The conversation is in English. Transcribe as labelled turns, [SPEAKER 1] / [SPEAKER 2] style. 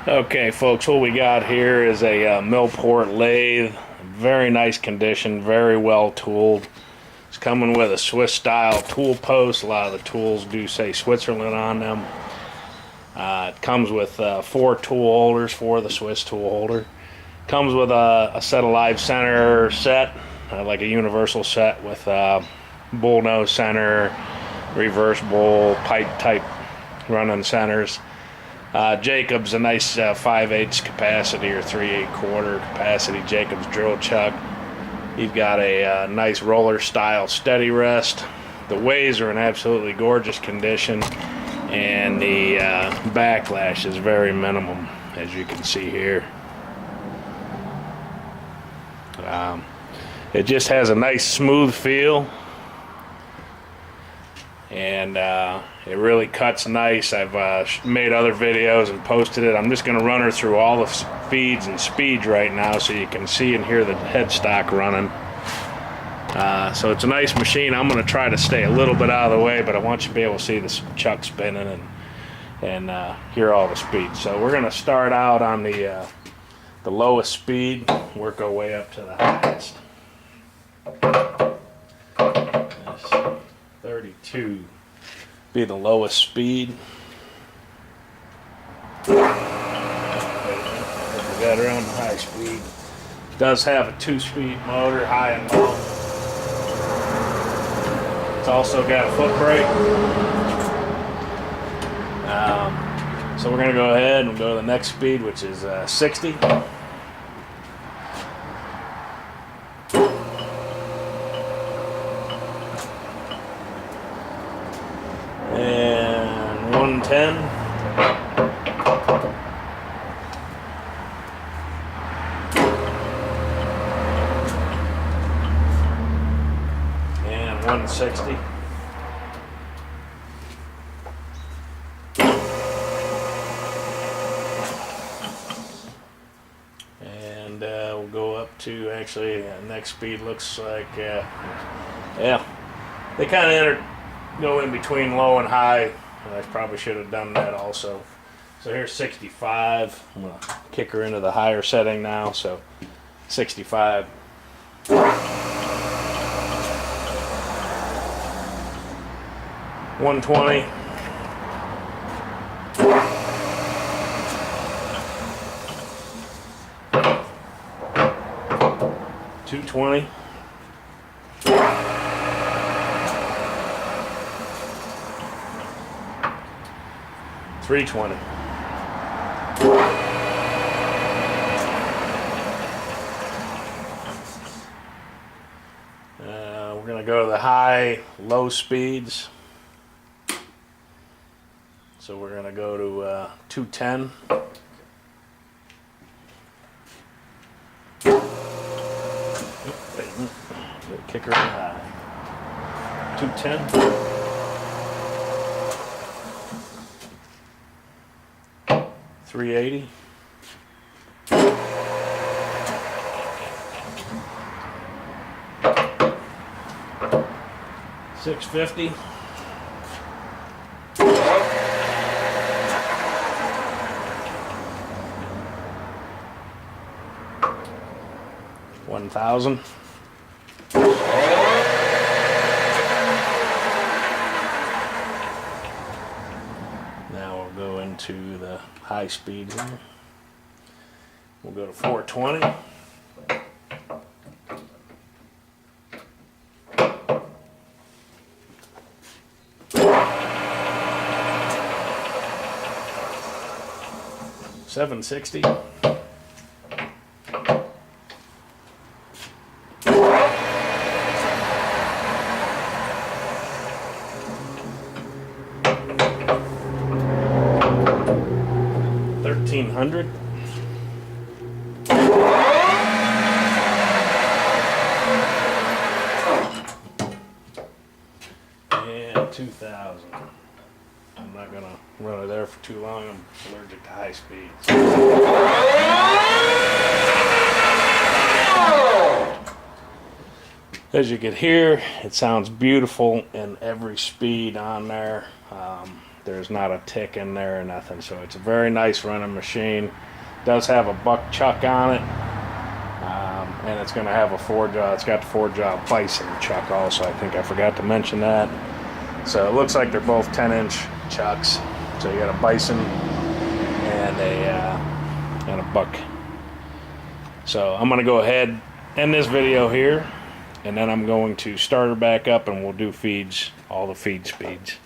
[SPEAKER 1] Okay, folks, what we got here is a Millport lathe. Very nice condition, very well tooled. It's coming with a Swiss style tool post. A lot of the tools do say Switzerland on them. It comes with 4 tool holders for the Swiss tool holder. Comes with a set of live center set, like a universal set with bull nose center, reverse bull, pipe type running centers. Jacob's a nice 5/8 capacity or 3/8 capacity Jacob's drill chuck. You've got a nice roller style steady rest. The ways are in absolutely gorgeous condition, and the backlash is very minimum, as you can see here. It just has a nice smooth feel, and it really cuts nice. I've made other videos and posted it. I'm just going to run her through all the feeds and speeds right now so you can see and hear the headstock running. So it's a nice machine. I'm going to try to stay a little bit out of the way, but I want you to be able to see the chuck spinning and hear all the speeds. So we're going to start out on the lowest speed, work our way up to the highest. 32 be the lowest speed. We got her on the high speed. Does have a 2-speed motor, high and low. It's also got a foot brake. So we're going to go ahead and go to the next speed, which is 60. And 110. And 160. And we'll go up to, actually, next speed looks like, yeah, they kind of go in between low and high. I probably should have done that also. So here's 65. I'm going to kick her into the higher setting now. So 65. 120. 220. 320. We're going to go to the high, low speeds. So we're going to go to 210. Kick her in high. 210. 380. 650. 1,000. Now we'll go into the high speed here. We'll go to 420. $760. 1,300. And 2,000. I'm not going to run it there for too long. I'm allergic to high speeds. As you can hear, it sounds beautiful in every speed on there. There's not a tick in there or nothing. So it's a very nice running machine. Does have a buck chuck on it. And it's going to have a 4-jaw. It's got the 4-jaw bison chuck also. I think I forgot to mention that. So it looks like they're both 10-inch chucks. So you got a bison and a buck. So I'm going to go ahead, end this video here, and then I'm going to start her back up and we'll do feeds, all the feed speeds.